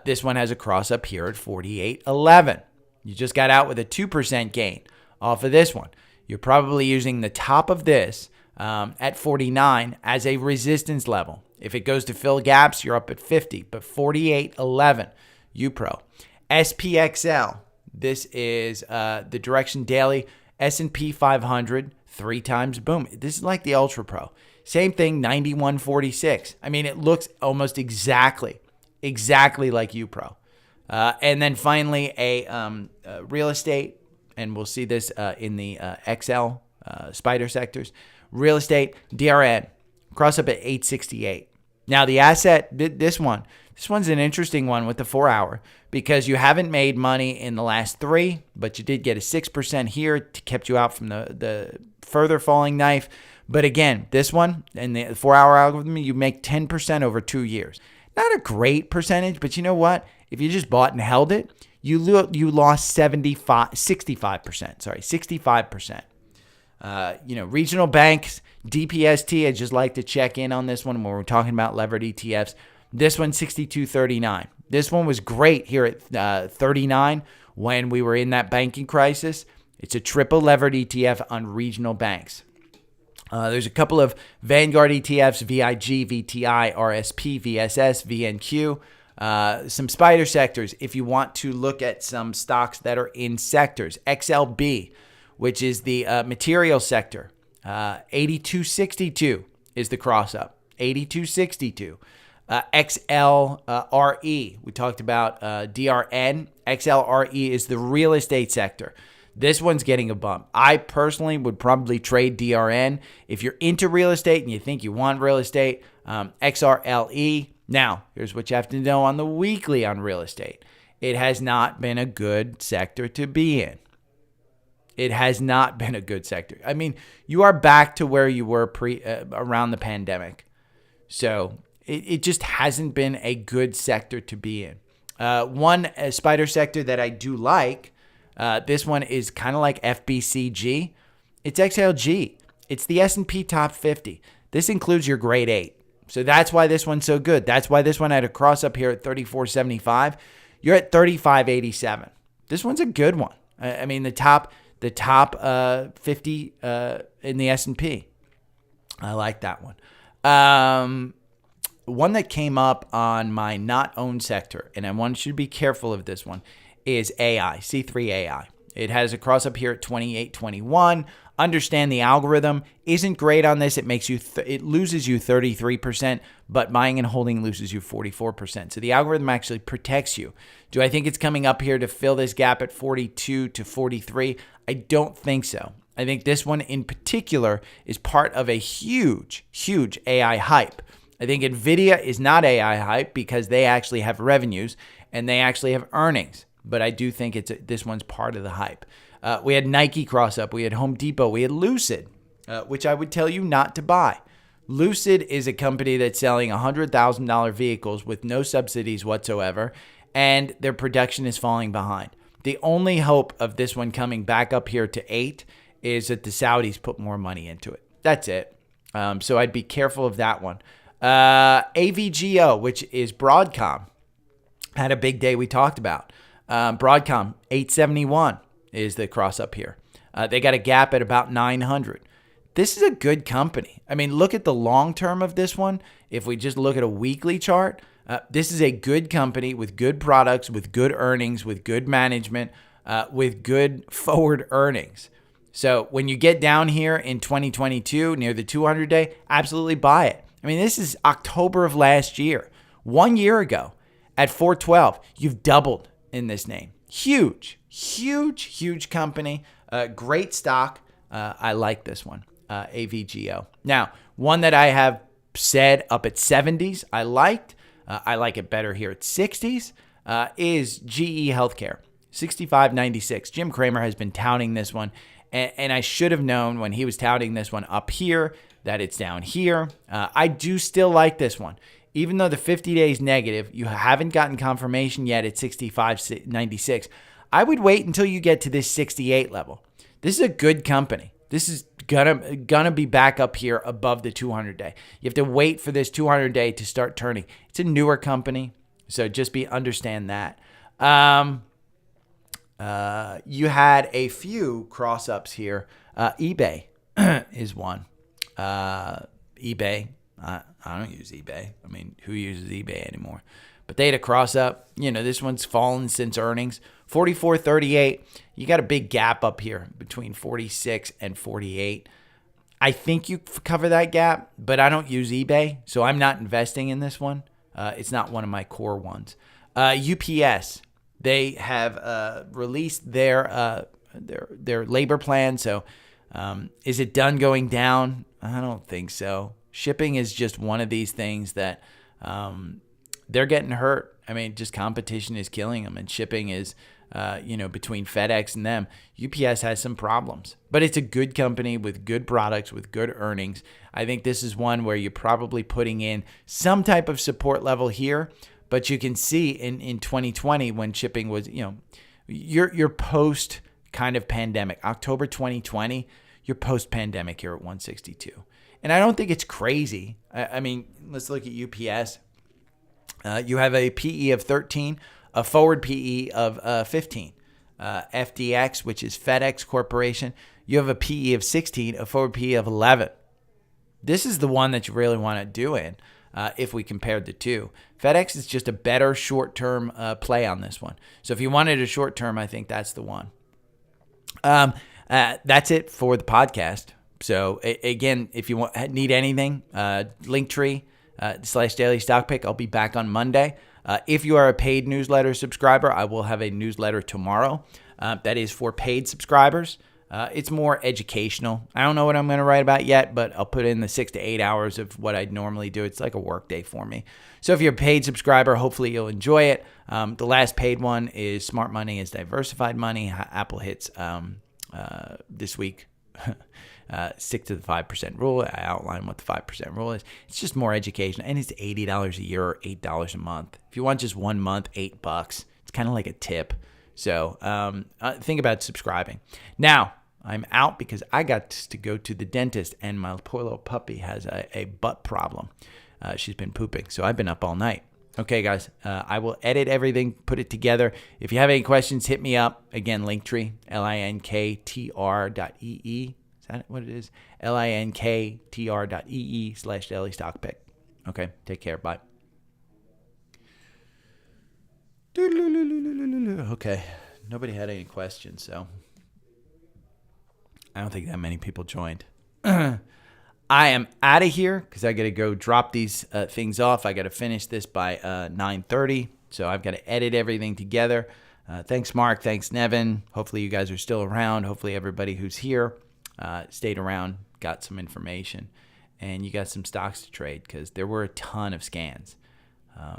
This one has a cross up here at 48.11. You just got out with a 2% gain off of this one. You're probably using the top of this at 49 as a resistance level. If it goes to fill gaps, you're up at 50, but 48.11, UPRO. SPXL, this is the Direction Daily S&P 500, 3 times boom. This is like the Ultra Pro. Same thing, 91.46. I mean, it looks almost exactly like UPRO. And then finally, a real estate, and we'll see this in the XL spider sectors. Real estate, DRN, cross up at 868. Now, the asset, this one's an interesting one with the 4-hour because you haven't made money in the last 3, but you did get a 6% here to kept you out from the further falling knife. But again, this one, in the 4-hour algorithm, you make 10% over 2 years. Not a great percentage, but you know what? If you just bought and held it, you lost 65%. Regional banks, DPST, I just like to check in on this one when we're talking about levered ETFs. This one, 62.39. This one was great here at 39 when we were in that banking crisis. It's a triple levered ETF on regional banks. There's a couple of Vanguard ETFs, VIG, VTI, RSP, VSS, VNQ. Some spider sectors if you want to look at some stocks that are in sectors. XLB, which is the material sector. 8262 is the cross up. 8262. XLRE, we talked about DRN. XLRE is the real estate sector. This one's getting a bump. I personally would probably trade DRN. If you're into real estate and you think you want real estate, XRLE. Now, here's what you have to know on the weekly on real estate. It has not been a good sector to be in. It has not been a good sector. I mean, you are back to where you were around the pandemic. So it just hasn't been a good sector to be in. One spider sector that I do like, this one is kind of like FBCG. It's XLG. It's the S&P Top 50. This includes your grade 8. So that's why this one's so good. That's why this one had a cross up here at 34.75. You're at 35.87. This one's a good one. I mean, the top 50 in the S&P. I like that one. One that came up on my not owned sector, and I want you to be careful of this one, is AI, C3 AI. It has a cross up here at 28.21. Understand the algorithm isn't great on this. It makes you it loses you 33%, but buying and holding loses you 44%. So the algorithm actually protects you. Do I think it's coming up here to fill this gap at 42 to 43? I don't think so. I think this one in particular is part of a huge, huge AI hype. I think NVIDIA is not AI hype because they actually have revenues and they actually have earnings. But I do think this one's part of the hype. We had Nike cross up. We had Home Depot. We had Lucid, which I would tell you not to buy. Lucid is a company that's selling $100,000 vehicles with no subsidies whatsoever, and their production is falling behind. The only hope of this one coming back up here to 8 is that the Saudis put more money into it. That's it. So I'd be careful of that one. AVGO, which is Broadcom, had a big day we talked about. Broadcom, 871 is the cross up here. They got a gap at about 900. This is a good company. I mean, look at the long term of this one. If we just look at a weekly chart, this is a good company with good products, with good earnings, with good management, with good forward earnings. So when you get down here in 2022 near the 200-day, absolutely buy it. I mean, this is October of last year. 1 year ago at 412, you've doubled in this name. Huge, huge, huge company. Great stock. I like this one, AVGO. Now, one that I have said up at 70s I liked, I like it better here at 60s, is GE Healthcare, 65.96. Jim Cramer has been touting this one, and I should have known when he was touting this one up here that it's down here. I do still like this one. Even though the 50 days negative, you haven't gotten confirmation yet at 65.96. I would wait until you get to this 68 level. This is a good company. This is gonna be back up here above the 200-day. You have to wait for this 200-day to start turning. It's a newer company, so just understand that. You had a few cross-ups here. eBay is one. eBay. I don't use eBay. I mean, who uses eBay anymore? But they had a cross up. You know, this one's fallen since earnings. 44.38. You got a big gap up here between 46 and 48. I think you cover that gap, but I don't use eBay, so I'm not investing in this one. It's not one of my core ones. UPS. They have released their labor plan. So is it done going down? I don't think so. Shipping is just one of these things that they're getting hurt. I mean, just competition is killing them, and shipping is, between FedEx and them. UPS has some problems, but it's a good company with good products, with good earnings. I think this is one where you're probably putting in some type of support level here, but you can see in 2020 when shipping was, you're post kind of pandemic, October 2020, you're post pandemic here at 162. And I don't think it's crazy. I mean, let's look at UPS. You have a PE of 13, a forward PE of 15. FDX, which is FedEx Corporation, you have a PE of 16, a forward PE of 11. This is the one that you really want to do in if we compared the two. FedEx is just a better short-term play on this one. So if you wanted a short-term, I think that's the one. That's it for the podcast. So again, if you need anything, Linktree /daily stock pick. I'll be back on Monday. If you are a paid newsletter subscriber, I will have a newsletter tomorrow. That is for paid subscribers. It's more educational. I don't know what I'm going to write about yet, but I'll put in the 6 to 8 hours of what I'd normally do. It's like a work day for me. So if you're a paid subscriber, hopefully you'll enjoy it. The last paid one is Smart Money is Diversified Money. Apple hits this week. Stick to the 5% rule. I outline what the 5% rule is. It's just more education, and it's $80 a year or $8 a month. If you want just 1 month, $8. It's kind of like a tip. So think about subscribing. Now, I'm out because I got to go to the dentist, and my poor little puppy has a butt problem. She's been pooping, so I've been up all night. Okay, guys, I will edit everything, put it together. If you have any questions, hit me up. Again, Linktree, linktr.ee. Is that what it is? linktr.ee/daily stock pick. Okay, take care. Bye. Okay, nobody had any questions, so I don't think that many people joined. I am out of here because I got to go drop these things off. I got to finish this by 9:30, so I've got to edit everything together. Thanks, Mark. Thanks, Nevin. Hopefully you guys are still around. Hopefully everybody who's here stayed around, got some information, and you got some stocks to trade because there were a ton of scans.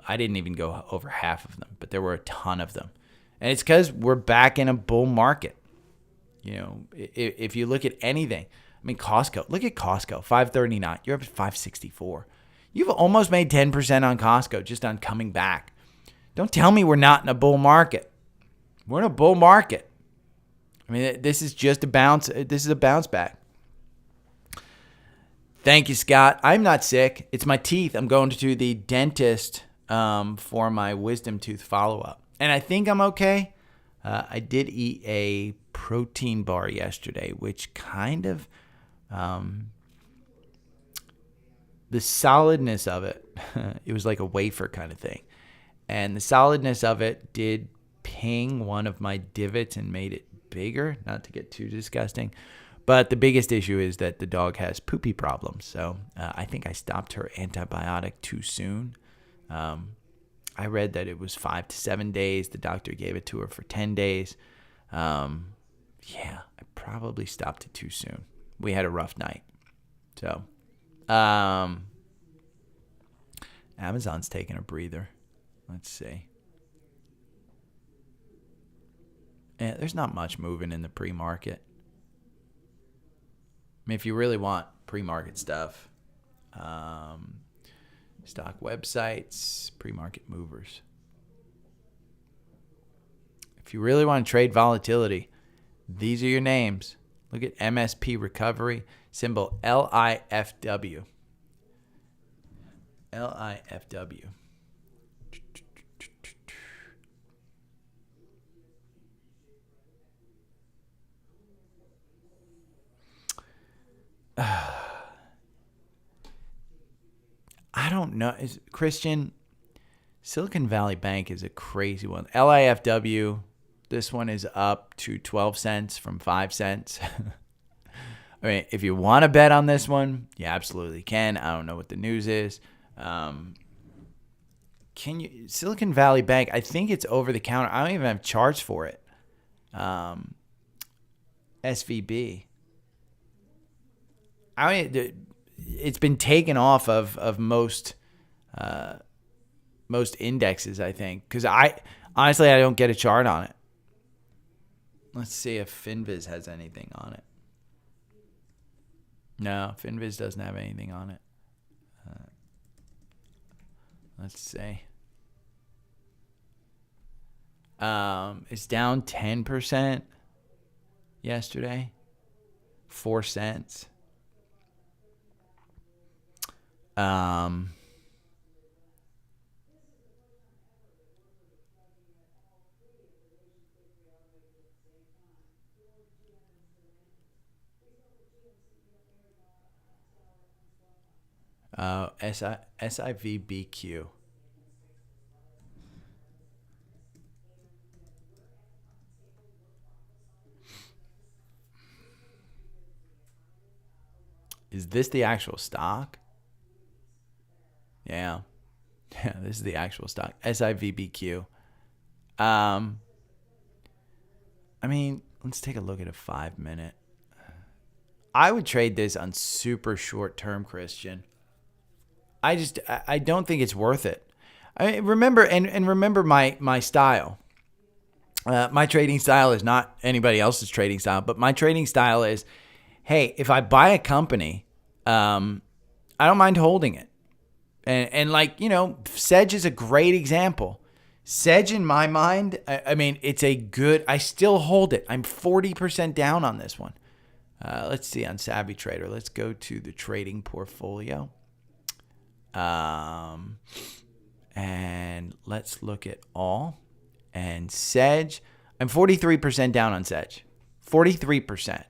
I didn't even go over half of them, but there were a ton of them. And it's because we're back in a bull market. You know, if you look at anything, I mean, Costco, look at Costco, 539. You're up at 564. You've almost made 10% on Costco just on coming back. Don't tell me we're not in a bull market. We're in a bull market. I mean, this is just a bounce. This is a bounce back. Thank you, Scott. I'm not sick. It's my teeth. I'm going to the dentist for my wisdom tooth follow-up. And I think I'm okay. I did eat a protein bar yesterday, which kind of, the solidness of it, it was like a wafer kind of thing. And the solidness of it did ping one of my divots and made it bigger, not to get too disgusting. But the biggest issue is that the dog has poopy problems. So I think I stopped her antibiotic too soon. I read that it was 5 to 7 days. The doctor gave it to her for 10 days. Yeah, I probably stopped it too soon. We had a rough night. So Amazon's taking a breather. Let's see. Yeah, there's not much moving in the pre-market. I mean, if you really want pre-market stuff, stock websites, pre-market movers. If you really want to trade volatility, these are your names. Look at MSP Recovery, symbol LIFW. LIFW. I don't know. Christian, Silicon Valley Bank is a crazy one. LIFW, this one is up to 12 cents from 5 cents. I mean, if you want to bet on this one, you absolutely can. I don't know what the news is. Silicon Valley Bank, I think it's over the counter. I don't even have charts for it. SVB. I mean, it's been taken off of most indexes, I think, because I don't get a chart on it. Let's see if FinViz has anything on it. No, FinViz doesn't have anything on it. Let's see. It's down 10% yesterday, 4 cents. SIVBQ. Is this the actual stock? Yeah. Yeah, this is the actual stock. SIVBQ. I mean, let's take a look at a 5-minute. I would trade this on super short term, Christian. I don't think it's worth it. Remember my style. My trading style is not anybody else's trading style, but my trading style is, hey, if I buy a company, I don't mind holding it. And like, you know, Sedge is a great example. Sedge, in my mind, I mean, it's a good, I still hold it. I'm 40% down on this one. Let's see on Savvy Trader. Let's go to the trading portfolio. And let's look at all. And Sedge, I'm 43% down on Sedge. 43%.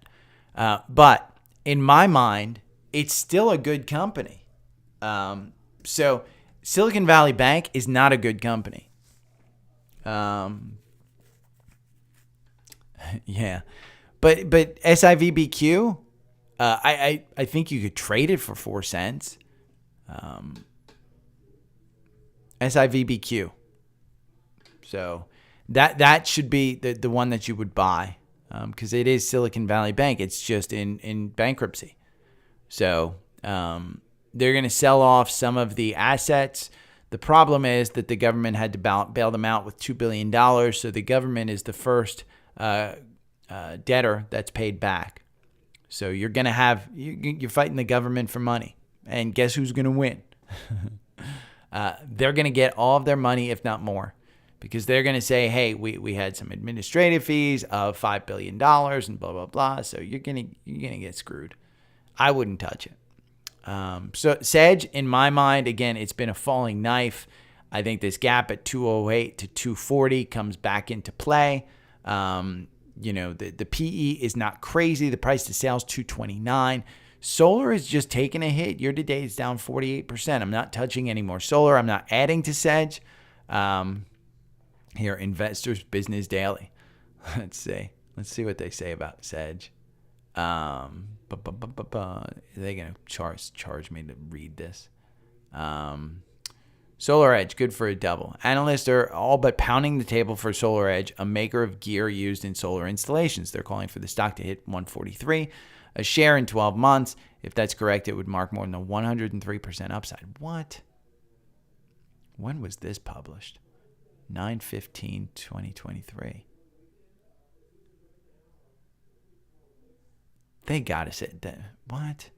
But in my mind, it's still a good company. So Silicon Valley Bank is not a good company. Yeah. But SIVBQ, I think you could trade it for 4 cents. SIVBQ. So that should be the one that you would buy, because it is Silicon Valley Bank. It's just in bankruptcy. So they're going to sell off some of the assets. The problem is that the government had to bail them out with $2 billion. So the government is the first debtor that's paid back. So you're going to have, you're fighting the government for money. And guess who's going to win? They're going to get all of their money, if not more, because they're going to say, hey, we had some administrative fees of $5 billion and blah, blah, blah. So you're going to get screwed. I wouldn't touch it. So Sedge, in my mind, again, it's been a falling knife. I think this gap at 208 to 240 comes back into play. The PE is not crazy. The price to sales 229. Solar is just taking a hit. Year to date, it's down 48%. I'm not touching any more solar. I'm not adding to Sedge. Here, Investors Business Daily. Let's see what they say about Sedge. They're going to charge me to read this. Solar Edge, good for a double. Analysts are all but pounding the table for Solar Edge, a maker of gear used in solar installations. They're calling for the stock to hit 143, a share in 12 months. If that's correct, it would mark more than a 103% upside. What? When was this published? 9/15/2023. They got to say that. What?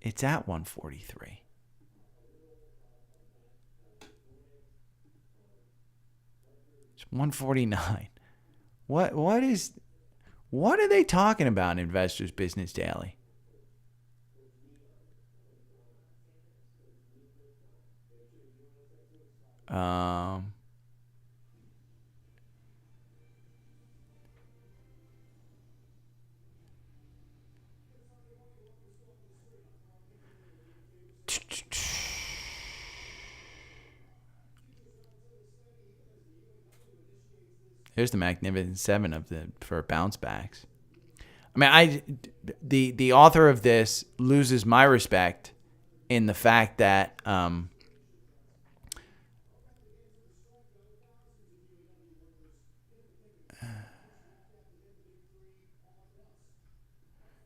It's at 143. It's 149. What are they talking about in Investors Business Daily? Here's the Magnificent Seven for bounce backs. I mean, the author of this loses my respect in the fact that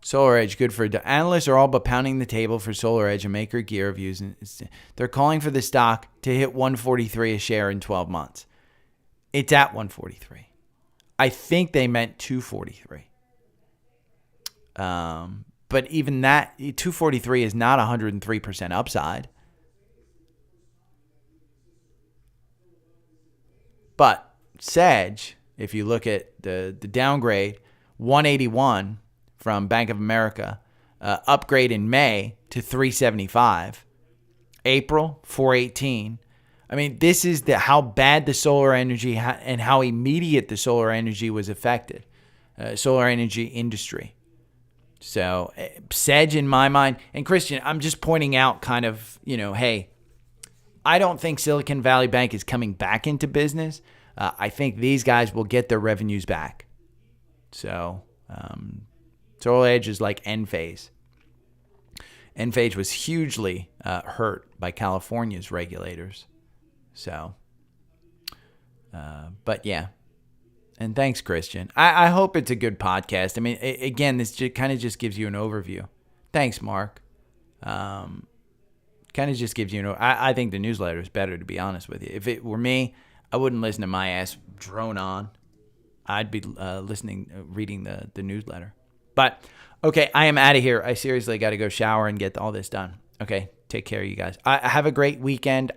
Solar Edge, good for analysts are all but pounding the table for Solar Edge, a maker gear of using. They're calling for the stock to hit 143 a share in 12 months. It's at 143. I think they meant 243. But even that, 243 is not 103% upside. But Sedge, if you look at the downgrade, 181 from Bank of America, upgrade in May to 375, April 418. I mean, this is how bad the solar energy and how immediate the solar energy was affected, solar energy industry. So Sedge, in my mind, and Christian, I'm just pointing out kind of, hey, I don't think Silicon Valley Bank is coming back into business. I think these guys will get their revenues back. So Solar Edge is like Enphase. Enphase was hugely hurt by California's regulators. So, but yeah. And thanks, Christian. I hope it's a good podcast. I mean, again, this kind of just gives you an overview. Thanks, Mark. Kind of just gives you I think the newsletter is better, to be honest with you. If it were me, I wouldn't listen to my ass drone on. I'd be reading the newsletter. But, okay, I am out of here. I seriously got to go shower and get all this done. Okay, take care, you guys. Have a great weekend.